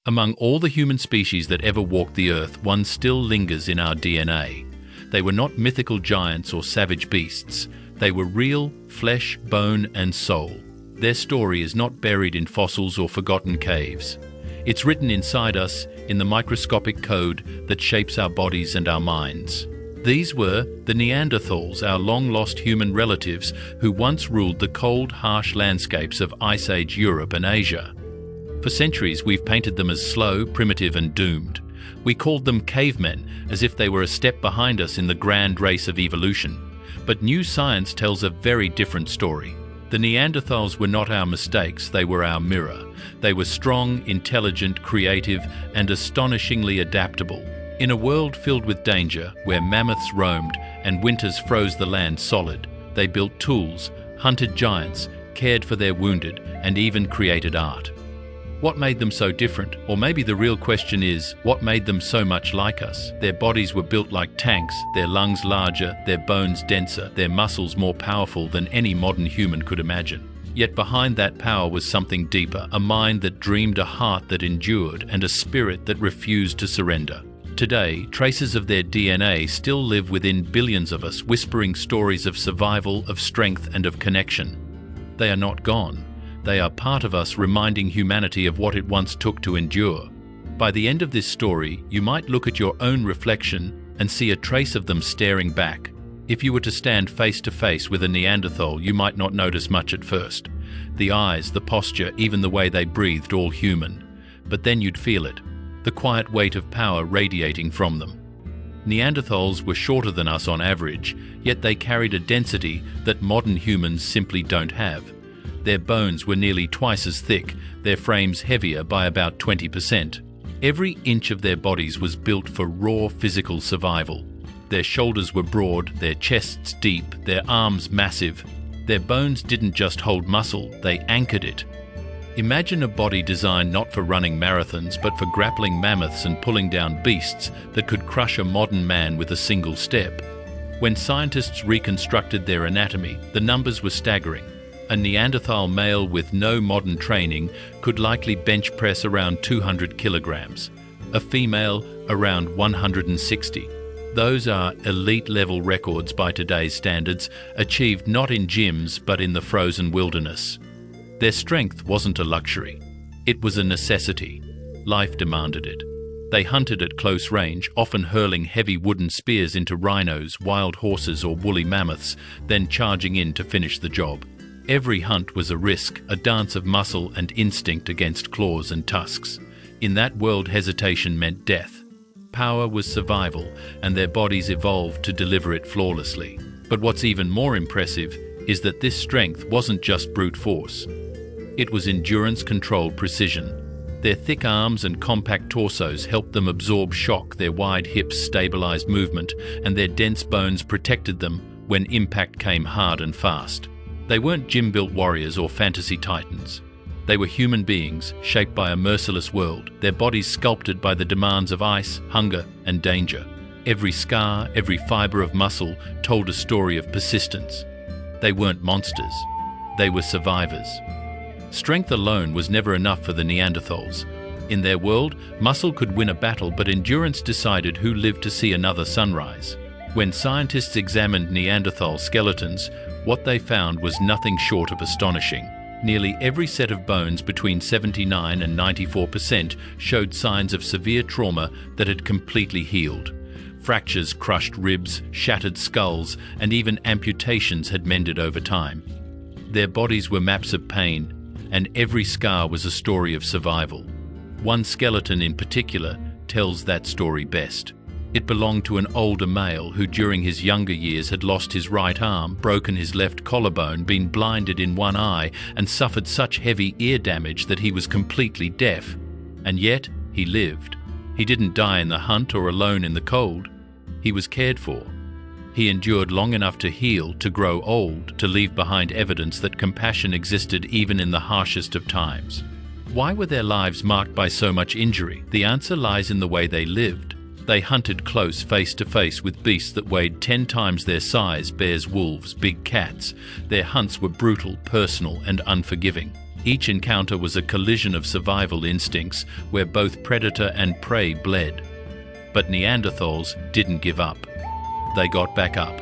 Among all the human species that ever walked the earth, one still lingers in our DNA. They were not mythical giants or savage beasts. They were real, flesh, bone, and soul. Their story is not buried in fossils or forgotten caves. It's written inside us in the microscopic code that shapes our bodies and our minds. These were the Neanderthals, our long-lost human relatives who once ruled the cold, harsh landscapes of Ice Age Europe and Asia. For centuries, we've painted them as slow, primitive, and doomed. We called them cavemen, as if they were a step behind us in the grand race of evolution. But new science tells a very different story. The Neanderthals were not our mistakes, they were our mirror. They were strong, intelligent, creative, and astonishingly adaptable. In a world filled with danger, where mammoths roamed and winters froze the land solid, they built tools, hunted giants, cared for their wounded, and even created art. What made them so different? Or maybe the real question is, what made them so much like us? Their bodies were built like tanks, their lungs larger, their bones denser, their muscles more powerful than any modern human could imagine. Yet behind that power was something deeper, a mind that dreamed, a heart that endured, and a spirit that refused to surrender. Today, traces of their DNA still live within billions of us, whispering stories of survival, of strength, and of connection. They are not gone. They are part of us, reminding humanity of what it once took to endure. By the end of this story, you might look at your own reflection and see a trace of them staring back. If you were to stand face to face with a Neanderthal, you might not notice much at first. The eyes, the posture, even the way they breathed, all human. But then you'd feel it, the quiet weight of power radiating from them. Neanderthals were shorter than us on average, yet they carried a density that modern humans simply don't have. Their bones were nearly twice as thick, their frames heavier by about 20%. Every inch of their bodies was built for raw physical survival. Their shoulders were broad, their chests deep, their arms massive. Their bones didn't just hold muscle, they anchored it. Imagine a body designed not for running marathons, but for grappling mammoths and pulling down beasts that could crush a modern man with a single step. When scientists reconstructed their anatomy, the numbers were staggering. A Neanderthal male with no modern training could likely bench press around 200 kilograms. A female around 160. Those are elite-level records by today's standards, achieved not in gyms but in the frozen wilderness. Their strength wasn't a luxury. It was a necessity. Life demanded it. They hunted at close range, often hurling heavy wooden spears into rhinos, wild horses, or woolly mammoths, then charging in to finish the job. Every hunt was a risk, a dance of muscle and instinct against claws and tusks. In that world, hesitation meant death. Power was survival, and their bodies evolved to deliver it flawlessly. But what's even more impressive is that this strength wasn't just brute force. It was endurance-controlled precision. Their thick arms and compact torsos helped them absorb shock, their wide hips stabilized movement, and their dense bones protected them when impact came hard and fast. They weren't gym-built warriors or fantasy titans. They were human beings shaped by a merciless world, their bodies sculpted by the demands of ice, hunger, and danger. Every scar, every fiber of muscle told a story of persistence. They weren't monsters. They were survivors. Strength alone was never enough for the Neanderthals. In their world, muscle could win a battle, but endurance decided who lived to see another sunrise. When scientists examined Neanderthal skeletons, what they found was nothing short of astonishing. Nearly every set of bones between 79 and 94% showed signs of severe trauma that had completely healed. Fractures crushed ribs, shattered skulls, and even amputations had mended over time. Their bodies were maps of pain, and every scar was a story of survival. One skeleton in particular tells that story best. It belonged to an older male who during his younger years had lost his right arm, broken his left collarbone, been blinded in one eye, and suffered such heavy ear damage that he was completely deaf. And yet, he lived. He didn't die in the hunt or alone in the cold. He was cared for. He endured long enough to heal, to grow old, to leave behind evidence that compassion existed even in the harshest of times. Why were their lives marked by so much injury? The answer lies in the way they lived. They hunted close, face to face with beasts that weighed 10 times their size, bears, wolves, big cats. Their hunts were brutal, personal, and unforgiving. Each encounter was a collision of survival instincts where both predator and prey bled. But Neanderthals didn't give up. They got back up,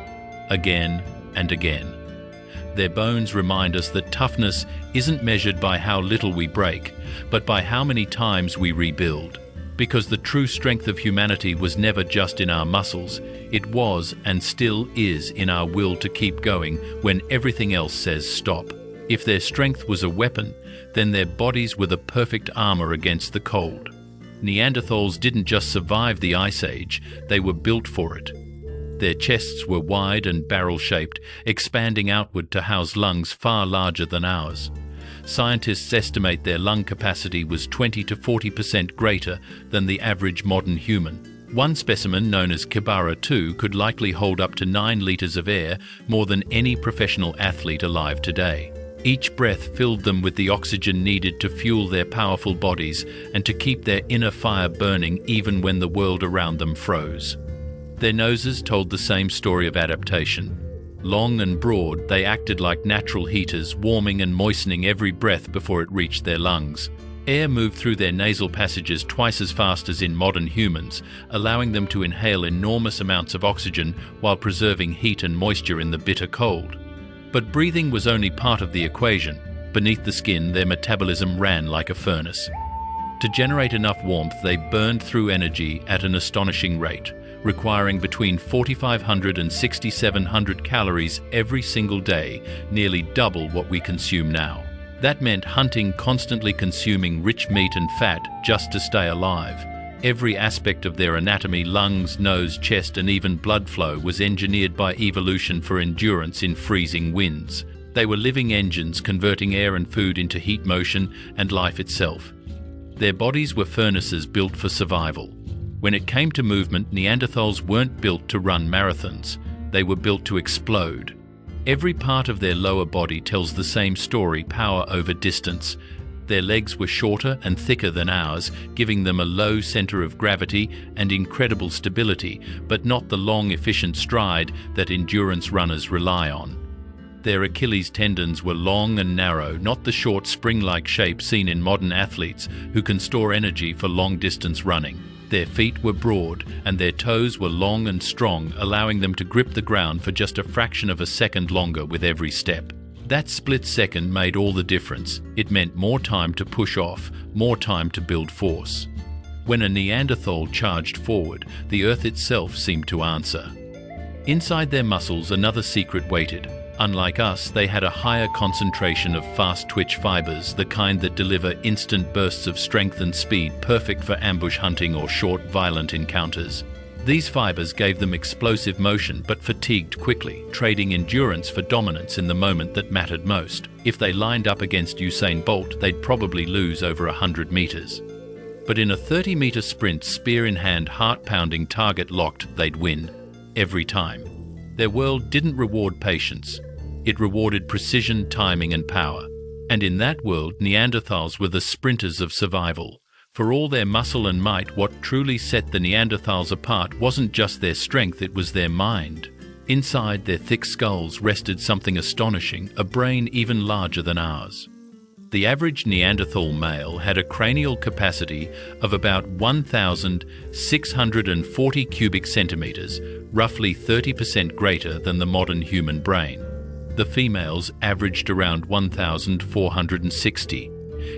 again and again. Their bones remind us that toughness isn't measured by how little we break, but by how many times we rebuild. Because the true strength of humanity was never just in our muscles, it was and still is in our will to keep going when everything else says stop. If their strength was a weapon, then their bodies were the perfect armor against the cold. Neanderthals didn't just survive the Ice Age, they were built for it. Their chests were wide and barrel-shaped, expanding outward to house lungs far larger than ours. Scientists estimate their lung capacity was 20 to 40% greater than the average modern human. One specimen, known as Kibara 2, could likely hold up to 9 liters of air, more than any professional athlete alive today. Each breath filled them with the oxygen needed to fuel their powerful bodies and to keep their inner fire burning even when the world around them froze. Their noses told the same story of adaptation. Long and broad, they acted like natural heaters, warming and moistening every breath before it reached their lungs. Air moved through their nasal passages twice as fast as in modern humans, allowing them to inhale enormous amounts of oxygen while preserving heat and moisture in the bitter cold. But breathing was only part of the equation. Beneath the skin, their metabolism ran like a furnace. To generate enough warmth, they burned through energy at an astonishing rate, requiring between 4,500 and 6,700 calories every single day, nearly double what we consume now. That meant hunting, constantly consuming rich meat and fat just to stay alive. Every aspect of their anatomy, lungs, nose, chest, and even blood flow was engineered by evolution for endurance in freezing winds. They were living engines converting air and food into heat motion and life itself. Their bodies were furnaces built for survival. When it came to movement, Neanderthals weren't built to run marathons. They were built to explode. Every part of their lower body tells the same story: power over distance. Their legs were shorter and thicker than ours, giving them a low center of gravity and incredible stability, but not the long, efficient stride that endurance runners rely on. Their Achilles tendons were long and narrow, not the short spring-like shape seen in modern athletes who can store energy for long-distance running. Their feet were broad and their toes were long and strong, allowing them to grip the ground for just a fraction of a second longer with every step. That split second made all the difference. It meant more time to push off, more time to build force. When a Neanderthal charged forward, the earth itself seemed to answer. Inside their muscles, another secret waited. Unlike us, they had a higher concentration of fast-twitch fibers, the kind that deliver instant bursts of strength and speed, perfect for ambush hunting or short, violent encounters. These fibers gave them explosive motion but fatigued quickly, trading endurance for dominance in the moment that mattered most. If they lined up against Usain Bolt, they'd probably lose over 100 meters. But in a 30-meter sprint, spear in hand, heart-pounding, target-locked, they'd win. Every time. Their world didn't reward patience. It rewarded precision, timing, and power. And in that world, Neanderthals were the sprinters of survival. For all their muscle and might, what truly set the Neanderthals apart wasn't just their strength, it was their mind. Inside their thick skulls rested something astonishing, a brain even larger than ours. The average Neanderthal male had a cranial capacity of about 1,640 cubic centimeters, roughly 30% greater than the modern human brain. The females averaged around 1,460.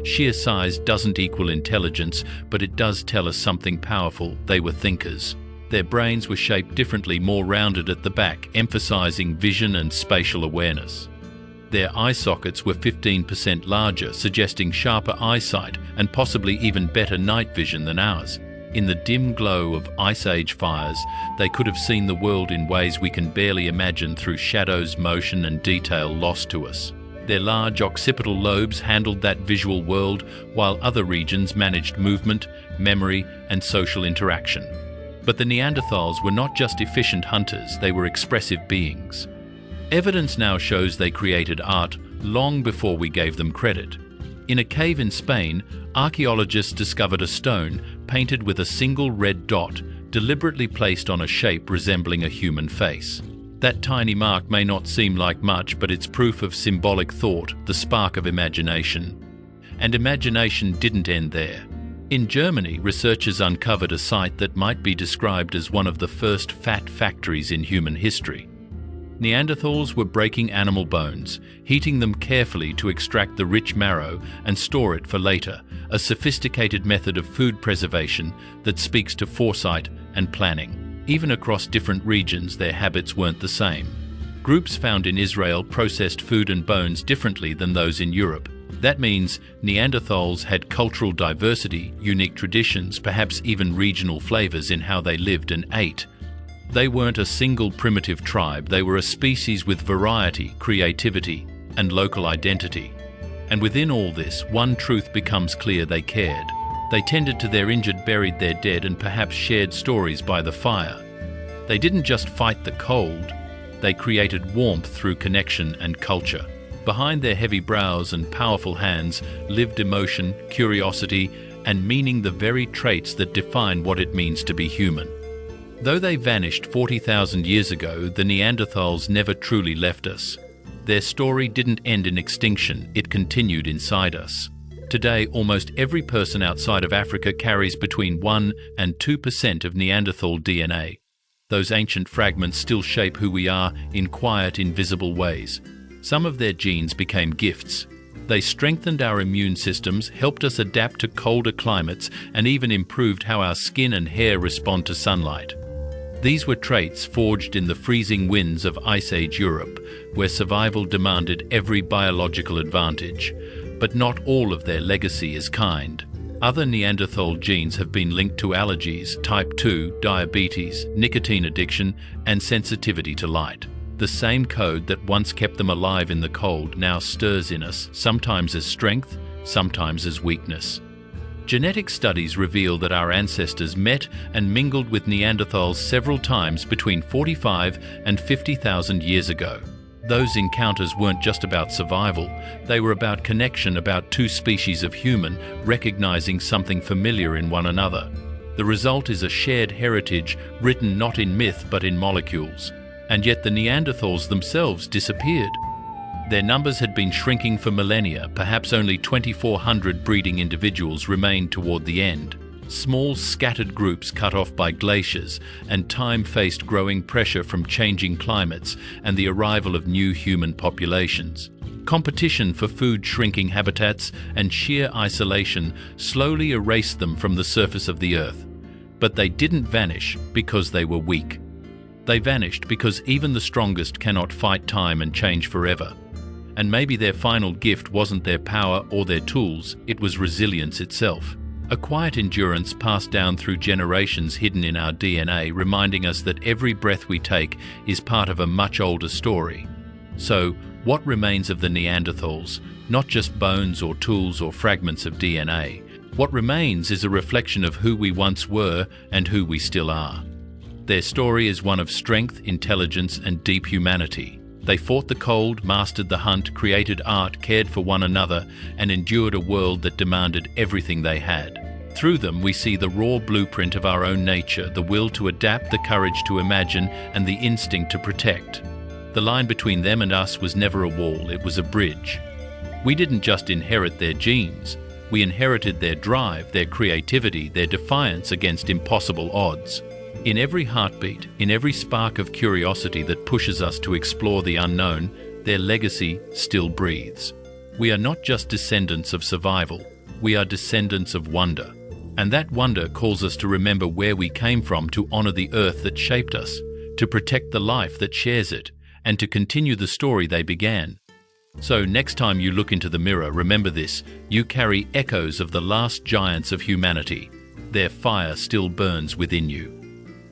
Sheer size doesn't equal intelligence, but it does tell us something powerful: they were thinkers. Their brains were shaped differently, more rounded at the back, emphasizing vision and spatial awareness. Their eye sockets were 15% larger, suggesting sharper eyesight and possibly even better night vision than ours. In the dim glow of Ice Age fires, they could have seen the world in ways we can barely imagine through shadows, motion, and detail lost to us. Their large occipital lobes handled that visual world, while other regions managed movement, memory, and social interaction. But the Neanderthals were not just efficient hunters, they were expressive beings. Evidence now shows they created art long before we gave them credit. In a cave in Spain, archaeologists discovered a stone painted with a single red dot, deliberately placed on a shape resembling a human face. That tiny mark may not seem like much, but it's proof of symbolic thought, the spark of imagination. And imagination didn't end there. In Germany, researchers uncovered a site that might be described as one of the first fat factories in human history. Neanderthals were breaking animal bones, heating them carefully to extract the rich marrow and store it for later, a sophisticated method of food preservation that speaks to foresight and planning. Even across different regions, their habits weren't the same. Groups found in Israel processed food and bones differently than those in Europe. That means Neanderthals had cultural diversity, unique traditions, perhaps even regional flavors in how they lived and ate. They weren't a single primitive tribe, they were a species with variety, creativity, and local identity. And within all this, one truth becomes clear: they cared. They tended to their injured, buried their dead, and perhaps shared stories by the fire. They didn't just fight the cold, they created warmth through connection and culture. Behind their heavy brows and powerful hands lived emotion, curiosity, and meaning, the very traits that define what it means to be human. Though they vanished 40,000 years ago, the Neanderthals never truly left us. Their story didn't end in extinction, it continued inside us. Today, almost every person outside of Africa carries between 1 and 2% of Neanderthal DNA. Those ancient fragments still shape who we are in quiet, invisible ways. Some of their genes became gifts. They strengthened our immune systems, helped us adapt to colder climates, and even improved how our skin and hair respond to sunlight. These were traits forged in the freezing winds of Ice Age Europe, where survival demanded every biological advantage. But not all of their legacy is kind. Other Neanderthal genes have been linked to allergies, type 2, diabetes, nicotine addiction, and sensitivity to light. The same code that once kept them alive in the cold now stirs in us, sometimes as strength, sometimes as weakness. Genetic studies reveal that our ancestors met and mingled with Neanderthals several times between 45 and 50,000 years ago. Those encounters weren't just about survival, they were about connection, about two species of human recognizing something familiar in one another. The result is a shared heritage written not in myth but in molecules. And yet the Neanderthals themselves disappeared. Their numbers had been shrinking for millennia, perhaps only 2,400 breeding individuals remained toward the end. Small, scattered groups cut off by glaciers, and time faced growing pressure from changing climates and the arrival of new human populations. Competition for food, shrinking habitats, and sheer isolation slowly erased them from the surface of the earth. But they didn't vanish because they were weak. They vanished because even the strongest cannot fight time and change forever. And maybe their final gift wasn't their power or their tools, it was resilience itself. A quiet endurance passed down through generations, hidden in our DNA, reminding us that every breath we take is part of a much older story. So, what remains of the Neanderthals? Not just bones or tools or fragments of DNA. What remains is a reflection of who we once were and who we still are. Their story is one of strength, intelligence, and deep humanity. They fought the cold, mastered the hunt, created art, cared for one another, and endured a world that demanded everything they had. Through them, we see the raw blueprint of our own nature, the will to adapt, the courage to imagine, and the instinct to protect. The line between them and us was never a wall, it was a bridge. We didn't just inherit their genes, we inherited their drive, their creativity, their defiance against impossible odds. In every heartbeat, in every spark of curiosity that pushes us to explore the unknown, their legacy still breathes. We are not just descendants of survival, we are descendants of wonder. And that wonder calls us to remember where we came from, to honor the earth that shaped us, to protect the life that shares it, and to continue the story they began. So next time you look into the mirror, remember this: you carry echoes of the last giants of humanity. Their fire still burns within you.